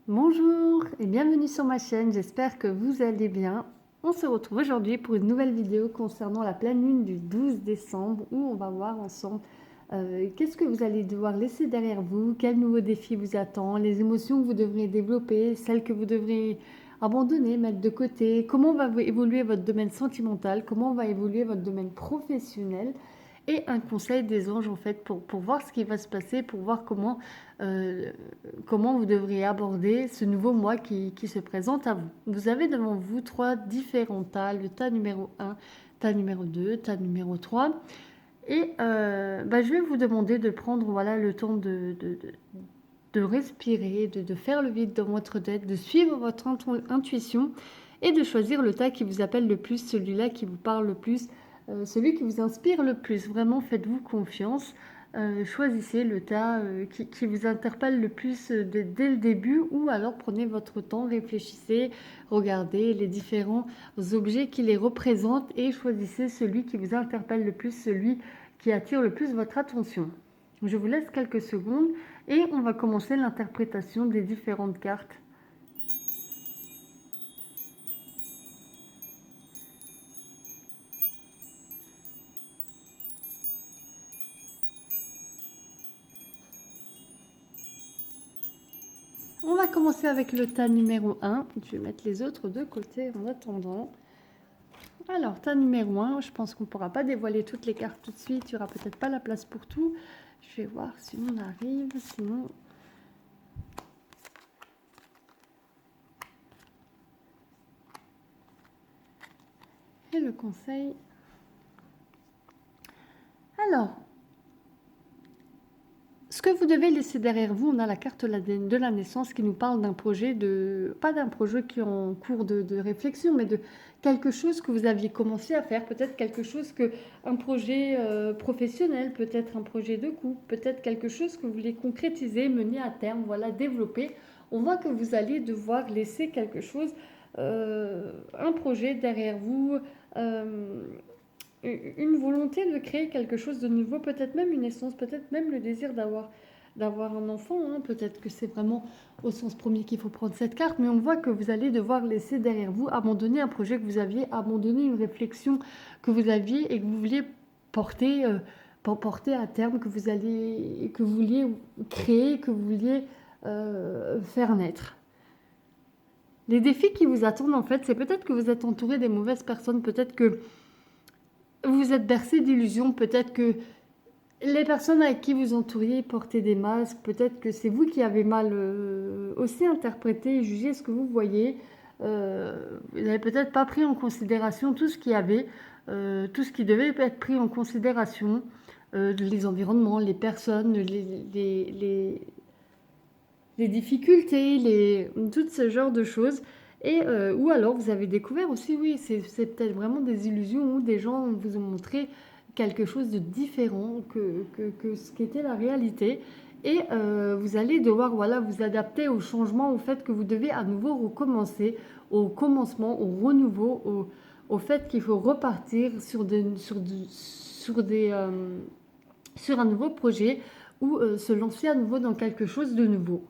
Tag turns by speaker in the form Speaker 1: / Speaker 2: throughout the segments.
Speaker 1: Bonjour et bienvenue sur ma chaîne, j'espère que vous allez bien. On se retrouve aujourd'hui pour une nouvelle vidéo concernant la pleine lune du 12 décembre où on va voir ensemble qu'est-ce que vous allez devoir laisser derrière vous, quel nouveau défi vous attend, les émotions que vous devrez développer, celles que vous devrez abandonner, mettre de côté, comment va évoluer votre domaine sentimental, comment va évoluer votre domaine professionnel et un conseil des anges en fait pour voir ce qui va se passer, pour voir euh, comment vous devriez aborder ce nouveau mois qui se présente à vous. Vous avez devant vous trois différents tas, le tas numéro 1, tas numéro 2, tas numéro 3. Et je vais vous demander de prendre voilà, le temps de respirer, de faire le vide dans votre tête, de suivre votre intuition et de choisir le tas qui vous appelle le plus, celui-là qui vous parle le plus, celui qui vous inspire le plus. Vraiment, faites-vous confiance. Choisissez le tas qui vous interpelle le plus dès le début ou alors prenez votre temps, réfléchissez, regardez les différents objets qui les représentent et choisissez celui qui vous interpelle le plus, celui qui attire le plus votre attention. Je vous laisse quelques secondes et on va commencer l'interprétation des différentes cartes. On va commencer avec le tas numéro 1. Je vais mettre les autres de côté en attendant. Alors, tas numéro 1, je pense qu'on ne pourra pas dévoiler toutes les cartes tout de suite. Il n'y aura peut-être pas la place pour tout. Je vais voir si on arrive, sinon... Et le conseil. Alors, ce que vous devez laisser derrière vous, on a la carte de la naissance qui nous parle d'un projet, pas d'un projet qui est en cours de réflexion, mais de quelque chose que vous aviez commencé à faire, peut-être quelque chose un projet professionnel, peut-être un projet de couple, peut-être quelque chose que vous voulez concrétiser, mener à terme, voilà, développer. On voit que vous allez devoir laisser quelque chose, un projet derrière vous, euh, une volonté de créer quelque chose de nouveau, peut-être même une essence, peut-être même le désir d'avoir un enfant, hein. Peut-être que c'est vraiment au sens premier qu'il faut prendre cette carte, mais on voit que vous allez devoir laisser derrière vous, abandonner un projet que vous aviez, abandonner une réflexion que vous aviez et que vous vouliez porter, porter à terme, que vous vouliez créer, que vous vouliez faire naître. Les défis qui vous attendent, en fait, c'est peut-être que vous êtes entouré des mauvaises personnes, peut-être que vous êtes bercé d'illusions, peut-être que les personnes avec qui vous entouriez portaient des masques, peut-être que c'est vous qui avez mal aussi interprété et jugé ce que vous voyez. Vous n'avez peut-être pas pris en considération tout ce qu'il y avait, tout ce qui devait être pris en considération, les environnements, les personnes, les difficultés, tout ce genre de choses. Et, ou alors vous avez découvert aussi, oui, c'est peut-être vraiment des illusions où des gens vous ont montré quelque chose de différent que ce qu'était la réalité. Et vous allez devoir voilà, vous adapter au changement, au fait que vous devez à nouveau recommencer, au commencement, au renouveau, au fait qu'il faut repartir sur un nouveau projet ou se lancer à nouveau dans quelque chose de nouveau.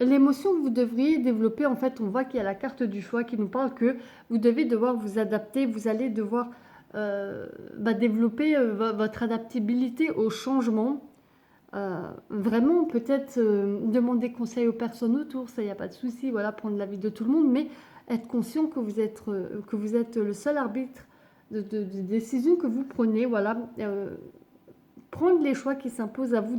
Speaker 1: L'émotion que vous devriez développer, en fait, on voit qu'il y a la carte du choix qui nous parle que vous devez devoir vous adapter, vous allez devoir développer votre adaptabilité au changement. Vraiment, peut-être demander conseil aux personnes autour, ça, il n'y a pas de souci, voilà, prendre l'avis de tout le monde, mais être conscient que vous êtes le seul arbitre de décision que vous prenez, voilà. Prendre les choix qui s'imposent à vous,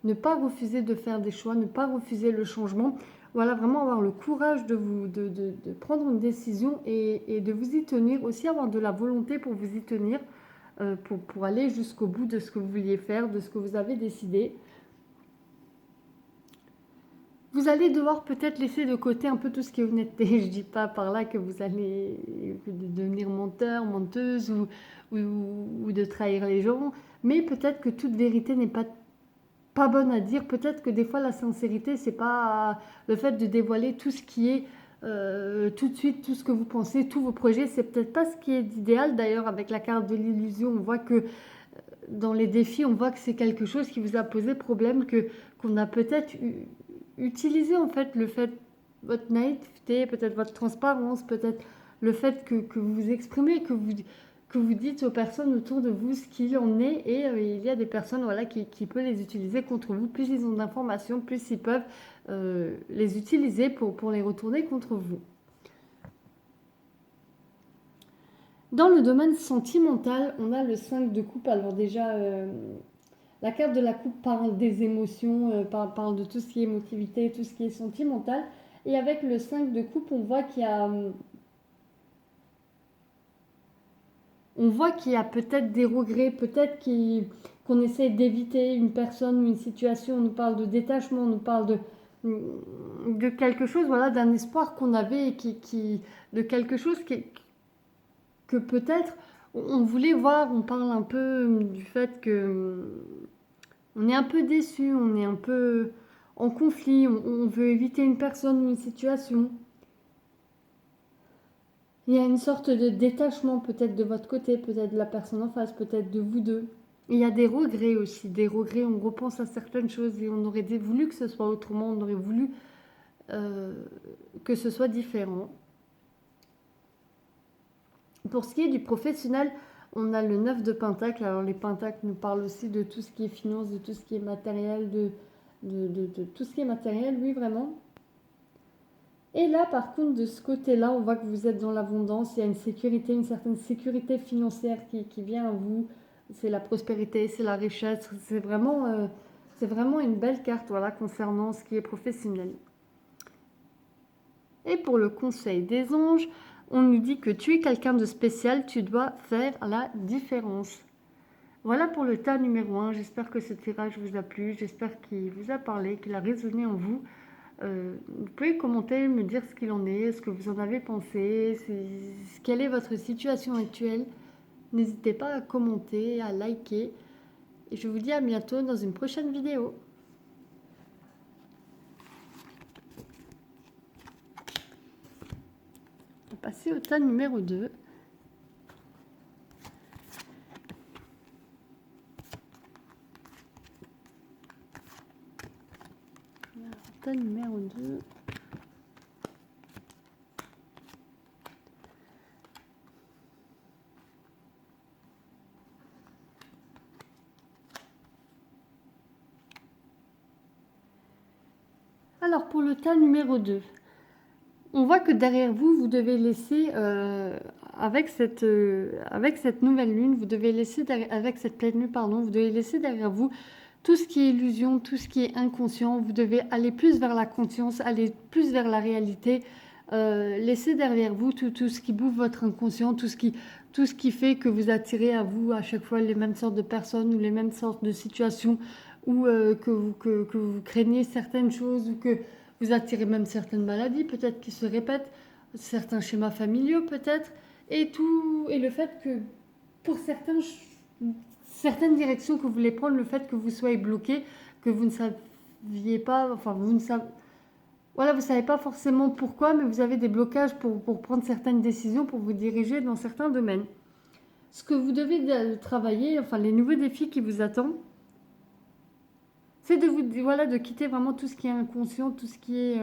Speaker 1: ne pas refuser de faire des choix, ne pas refuser le changement. Voilà, vraiment avoir le courage de prendre une décision et de vous y tenir, aussi avoir de la volonté pour vous y tenir, pour aller jusqu'au bout de ce que vous vouliez faire, de ce que vous avez décidé. Vous allez devoir peut-être laisser de côté un peu tout ce qui est honnêteté. Je ne dis pas par là que vous allez devenir menteur, menteuse ou de trahir les gens, mais peut-être que toute vérité n'est pas bonne à dire. Peut-être que des fois la sincérité, c'est pas le fait de dévoiler tout ce qui est tout de suite, tout ce que vous pensez, tous vos projets. C'est peut-être pas ce qui est idéal. D'ailleurs, avec la carte de l'illusion, on voit que dans les défis, on voit que c'est quelque chose qui vous a posé problème, qu'on a peut-être utilisé en fait, votre naïveté, peut-être votre transparence, peut-être le fait que vous vous exprimez, que vous dites aux personnes autour de vous ce qu'il en est, et il y a des personnes voilà, qui peuvent les utiliser contre vous. Plus ils ont d'informations, plus ils peuvent les utiliser pour les retourner contre vous. Dans le domaine sentimental, on a le 5 de coupe. Alors déjà, la carte de la coupe parle des émotions, parle de tout ce qui est émotivité, tout ce qui est sentimental. Et avec le 5 de coupe, on voit qu'il y a peut-être des regrets, peut-être qu'on essaie d'éviter une personne ou une situation. On nous parle de détachement, on nous parle de quelque chose, voilà, d'un espoir qu'on avait et de quelque chose que peut-être on voulait voir. On parle un peu du fait que on est un peu déçu, on est un peu en conflit, on veut éviter une personne ou une situation. Il y a une sorte de détachement peut-être de votre côté, peut-être de la personne en face, peut-être de vous deux. Il y a des regrets aussi, des regrets, on repense à certaines choses et on aurait voulu que ce soit autrement, on aurait voulu que ce soit différent. Pour ce qui est du professionnel, on a le 9 de Pentacle. Alors les Pentacles nous parlent aussi de tout ce qui est finance, de tout ce qui est matériel, de tout ce qui est matériel, oui vraiment. Et là par contre de ce côté-là, on voit que vous êtes dans l'abondance, il y a une sécurité, une certaine sécurité financière qui vient à vous. C'est la prospérité, c'est la richesse, c'est vraiment une belle carte voilà, concernant ce qui est professionnel. Et pour le conseil des anges, on nous dit que tu es quelqu'un de spécial, tu dois faire la différence. Voilà pour le tas numéro 1. J'espère que ce tirage vous a plu, j'espère qu'il vous a parlé, qu'il a résonné en vous. Vous pouvez commenter, me dire ce qu'il en est, ce que vous en avez pensé, quelle est votre situation actuelle. N'hésitez pas à commenter, à liker. Et je vous dis à bientôt dans une prochaine vidéo. On va passer au tas numéro 2. Tas numéro 2. Alors pour le tas numéro 2, on voit que derrière vous, vous devez laisser, avec cette nouvelle lune, vous devez laisser, avec cette pleine lune, pardon, vous devez laisser derrière vous tout ce qui est illusion, tout ce qui est inconscient. Vous devez aller plus vers la conscience, aller plus vers la réalité. Laissez derrière vous tout ce qui bouffe votre inconscient, tout ce qui fait que vous attirez à vous à chaque fois les mêmes sortes de personnes ou les mêmes sortes de situations, ou que vous craignez certaines choses, ou que vous attirez même certaines maladies peut-être qui se répètent, certains schémas familiaux peut-être, et le fait que pour certaines directions que vous voulez prendre, le fait que vous soyez bloqué, que vous ne saviez pas, enfin vous ne savez, voilà, vous ne savez pas forcément pourquoi, mais vous avez des blocages pour prendre certaines décisions, pour vous diriger dans certains domaines. Ce que vous devez travailler, enfin les nouveaux défis qui vous attendent, c'est de quitter vraiment tout ce qui est inconscient, tout ce qui est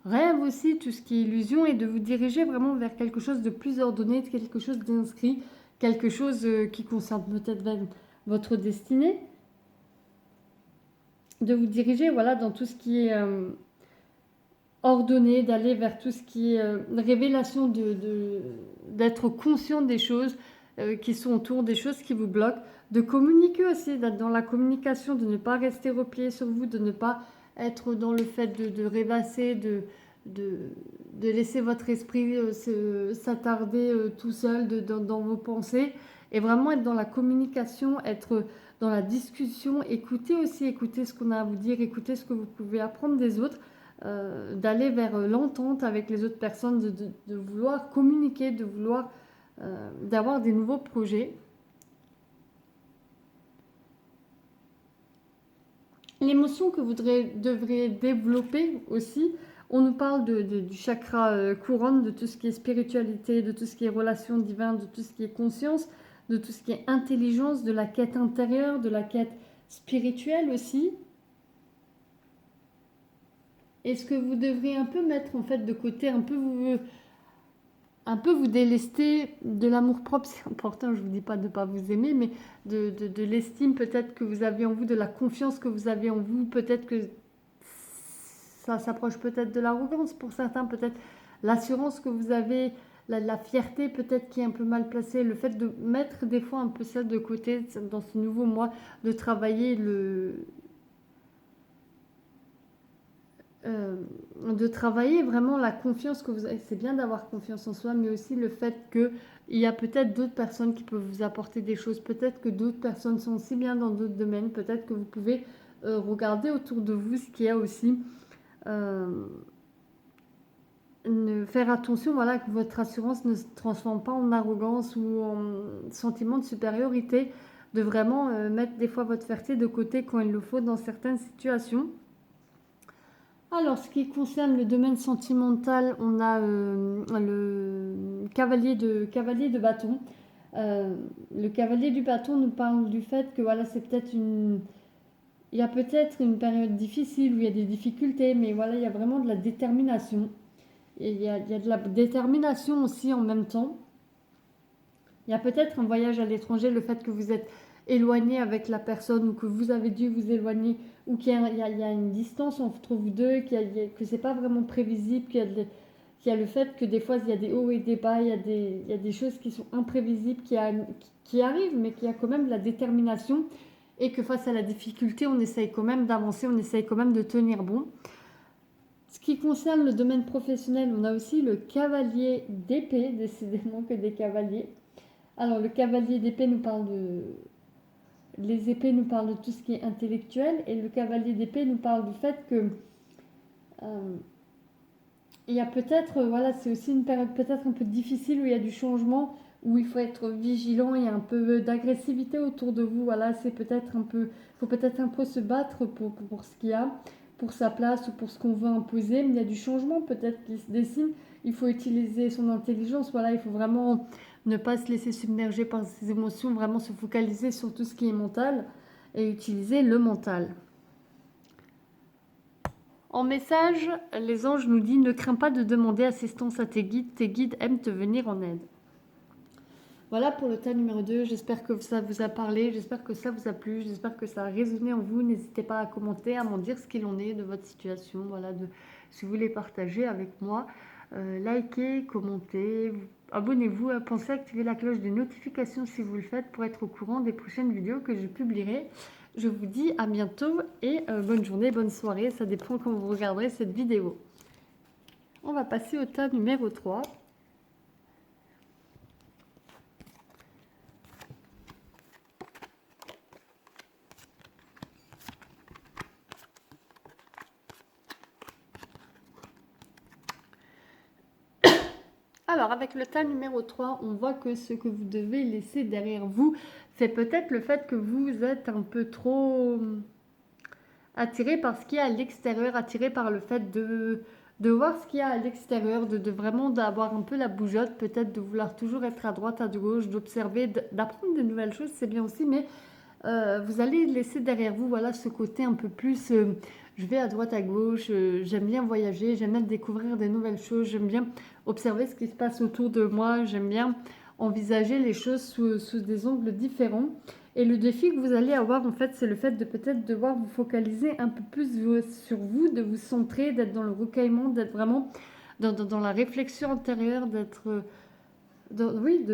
Speaker 1: rêve aussi, tout ce qui est illusion, et de vous diriger vraiment vers quelque chose de plus ordonné, quelque chose d'inscrit, quelque chose qui concerne peut-être votre destinée. De vous diriger voilà, dans tout ce qui est ordonné, d'aller vers tout ce qui est révélation, d'être conscient des choses qui sont autour, des choses qui vous bloquent, de communiquer aussi, d'être dans la communication, de ne pas rester replié sur vous, de ne pas être dans le fait de rêvasser, de laisser votre esprit s'attarder tout seul dans vos pensées, et vraiment être dans la communication, être dans la discussion, écouter ce qu'on a à vous dire, écouter ce que vous pouvez apprendre des autres, d'aller vers l'entente avec les autres personnes, de vouloir communiquer, d'avoir des nouveaux projets. L'émotion que vous devrez développer aussi, on nous parle du chakra couronne, de tout ce qui est spiritualité, de tout ce qui est relation divine, de tout ce qui est conscience, de tout ce qui est intelligence, de la quête intérieure, de la quête spirituelle aussi. Est-ce que vous devriez un peu mettre en fait de côté, un peu vous délester de l'amour-propre, c'est important, je ne vous dis pas de ne pas vous aimer, mais de l'estime peut-être que vous avez en vous, de la confiance que vous avez en vous, peut-être que ça s'approche peut-être de l'arrogance pour certains, peut-être l'assurance que vous avez, la fierté peut-être qui est un peu mal placée, le fait de mettre des fois un peu ça de côté dans ce nouveau mois, de travailler de travailler vraiment la confiance que vous avez. C'est bien d'avoir confiance en soi, mais aussi le fait qu'il y a peut-être d'autres personnes qui peuvent vous apporter des choses. Peut-être que d'autres personnes sont aussi bien dans d'autres domaines. Peut-être que vous pouvez regarder autour de vous ce qu'il y a aussi. Faire attention, voilà, que votre assurance ne se transforme pas en arrogance ou en sentiment de supériorité. De vraiment mettre des fois votre fierté de côté quand il le faut dans certaines situations. Alors, ce qui concerne le domaine sentimental, on a le cavalier de bâton. Le cavalier du bâton nous parle du fait que voilà, c'est peut-être il y a peut-être une période difficile où il y a des difficultés, mais voilà, il y a vraiment de la détermination. Et il y a de la détermination aussi en même temps. Il y a peut-être un voyage à l'étranger, le fait que vous êtes éloigné avec la personne ou que vous avez dû vous éloigner ou qu'il y a une distance entre vous deux, que c'est pas vraiment prévisible, qu'il y a le fait que des fois il y a des hauts et des bas, il y a des choses qui sont imprévisibles, qui arrivent, mais qu'il y a quand même de la détermination et que face à la difficulté, on essaye quand même d'avancer, on essaye quand même de tenir bon. Ce qui concerne le domaine professionnel, on a aussi le cavalier d'épée, décidément que des cavaliers. Alors le cavalier d'épée nous parle de... Les épées nous parlent de tout ce qui est intellectuel et le cavalier d'épée nous parle du fait que il y a peut-être, voilà, c'est aussi une période peut-être un peu difficile où il y a du changement, où il faut être vigilant, il y a un peu d'agressivité autour de vous, voilà, c'est peut-être un peu, il faut peut-être un peu se battre pour ce qu'il y a, pour sa place ou pour ce qu'on veut imposer, mais il y a du changement peut-être qui se dessine, il faut utiliser son intelligence, voilà, il faut vraiment ne pas se laisser submerger par ses émotions, vraiment se focaliser sur tout ce qui est mental et utiliser le mental. En message, les anges nous disent « Ne crains pas de demander assistance à tes guides aiment te venir en aide ». Voilà pour le tas numéro 2, j'espère que ça vous a parlé, j'espère que ça vous a plu, j'espère que ça a résonné en vous. N'hésitez pas à commenter, à m'en dire ce qu'il en est de votre situation, voilà, si vous voulez partager avec moi. Likez, commentez, abonnez-vous, pensez à activer la cloche de notification si vous le faites pour être au courant des prochaines vidéos que je publierai. Je vous dis à bientôt et bonne journée, bonne soirée, ça dépend quand vous regarderez cette vidéo. On va passer au tas numéro 3. Alors, avec le tas numéro 3, on voit que ce que vous devez laisser derrière vous, c'est peut-être le fait que vous êtes un peu trop attiré par ce qu'il y a à l'extérieur, attiré par le fait de voir ce qu'il y a à l'extérieur, de vraiment d'avoir un peu la bougeotte, peut-être de vouloir toujours être à droite, à gauche, d'observer, d'apprendre de nouvelles choses, c'est bien aussi, mais vous allez laisser derrière vous, voilà, ce côté un peu plus... je vais à droite, à gauche, j'aime bien voyager, j'aime bien découvrir des nouvelles choses, j'aime bien observer ce qui se passe autour de moi, j'aime bien envisager les choses sous des angles différents. Et le défi que vous allez avoir, en fait, c'est le fait de peut-être devoir vous focaliser un peu plus sur vous, de vous centrer, d'être dans le recueillement, d'être vraiment dans la réflexion intérieure, d'être... oui,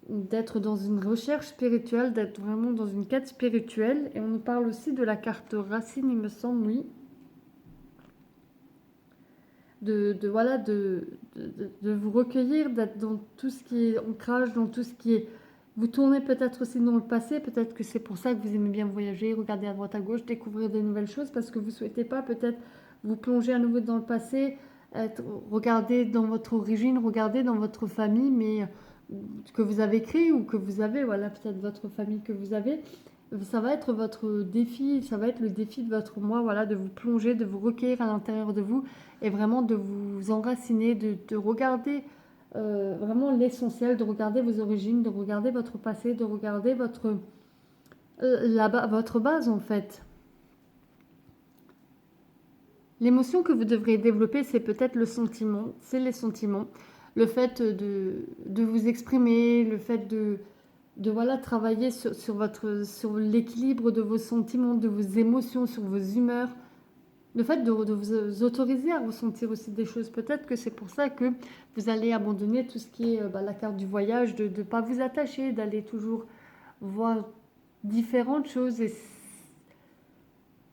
Speaker 1: d'être dans une recherche spirituelle, d'être vraiment dans une quête spirituelle. Et on nous parle aussi de la carte racine, il me semble, oui. Voilà, de vous recueillir, d'être dans tout ce qui est ancrage, dans tout ce qui est... Vous tournez peut-être aussi dans le passé, peut-être que c'est pour ça que vous aimez bien voyager, regarder à droite à gauche, découvrir de nouvelles choses, parce que vous ne souhaitez pas peut-être vous plonger à nouveau dans le passé, regarder dans votre origine, regarder dans votre famille, mais que vous avez créé ou que vous avez, voilà, peut-être votre famille que vous avez. Ça va être votre défi, ça va être le défi de votre moi, voilà, de vous plonger, de vous recueillir à l'intérieur de vous et vraiment de vous enraciner, de regarder vraiment l'essentiel, de regarder vos origines, de regarder votre passé, de regarder votre base en fait. L'émotion que vous devriez développer, c'est peut-être le sentiment, c'est les sentiments. Le fait de vous exprimer, le fait de voilà, travailler sur l'équilibre de vos sentiments, de vos émotions, sur vos humeurs. Le fait de vous autoriser à ressentir aussi des choses. Peut-être que c'est pour ça que vous allez abandonner tout ce qui est la carte du voyage, de ne pas vous attacher, d'aller toujours voir différentes choses. Et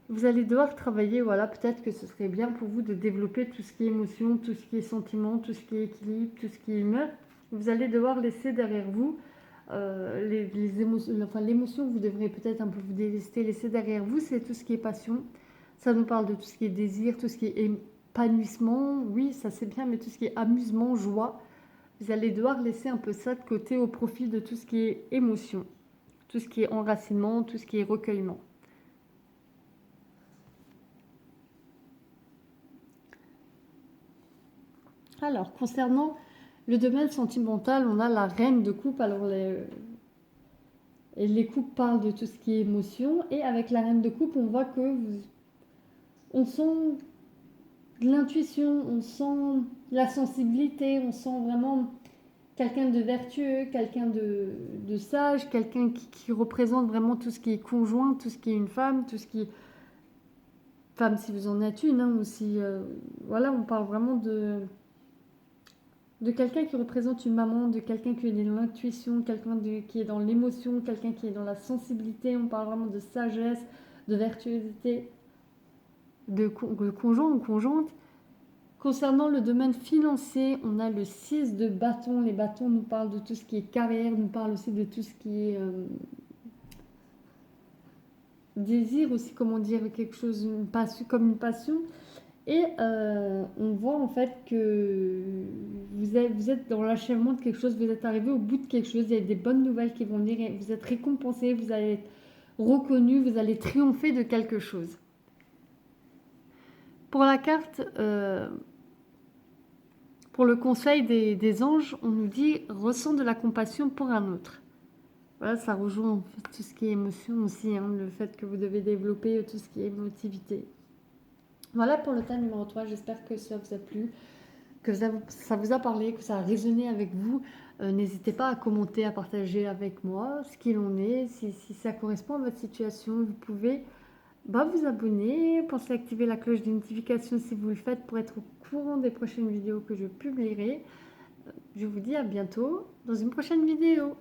Speaker 1: vous allez devoir travailler, voilà, peut-être que ce serait bien pour vous de développer tout ce qui est émotion, tout ce qui est sentiment, tout ce qui est équilibre, tout ce qui est humeur. Vous allez devoir laisser derrière vous les émotions, enfin l'émotion que vous devrez peut-être un peu vous délester, laisser derrière vous, c'est tout ce qui est passion. Ça nous parle de tout ce qui est désir, tout ce qui est épanouissement, oui, ça c'est bien, mais tout ce qui est amusement, joie, vous allez devoir laisser un peu ça de côté au profit de tout ce qui est émotion, tout ce qui est enracinement, tout ce qui est recueillement. Alors, concernant le domaine sentimental, on a la reine de coupe. Alors, les coupes parlent de tout ce qui est émotion. Et avec la reine de coupe, on voit que on sent de l'intuition, on sent la sensibilité, on sent vraiment quelqu'un de vertueux, quelqu'un de sage, quelqu'un qui représente vraiment tout ce qui est conjoint, tout ce qui est une femme, tout ce qui est femme si vous en êtes une, hein, ou si, voilà, on parle vraiment de quelqu'un qui représente une maman, de quelqu'un qui est dans l'intuition, quelqu'un qui est dans l'émotion, quelqu'un qui est dans la sensibilité. On parle vraiment de sagesse, de vertuosité, de conjoint ou conjointe. Concernant le domaine financier, on a le 6 de bâton. Les bâtons nous parlent de tout ce qui est carrière, nous parlent aussi de tout ce qui est désir aussi, comment dire, quelque chose comme une passion. Et on voit en fait que vous êtes dans l'achèvement de quelque chose, vous êtes arrivé au bout de quelque chose, il y a des bonnes nouvelles qui vont venir, et vous êtes récompensé, vous allez être reconnu, vous allez triompher de quelque chose. Pour la carte, pour le conseil des anges, on nous dit « ressens de la compassion pour un autre ». Voilà, ça rejoint en fait tout ce qui est émotion aussi, hein, le fait que vous devez développer tout ce qui est émotivité. Voilà pour le thème numéro 3, j'espère que ça vous a plu, que ça vous a parlé, que ça a résonné avec vous. N'hésitez pas à commenter, à partager avec moi ce qu'il en est. Si ça correspond à votre situation, vous pouvez vous abonner. Pensez à activer la cloche de notification si vous le faites pour être au courant des prochaines vidéos que je publierai. Je vous dis à bientôt dans une prochaine vidéo.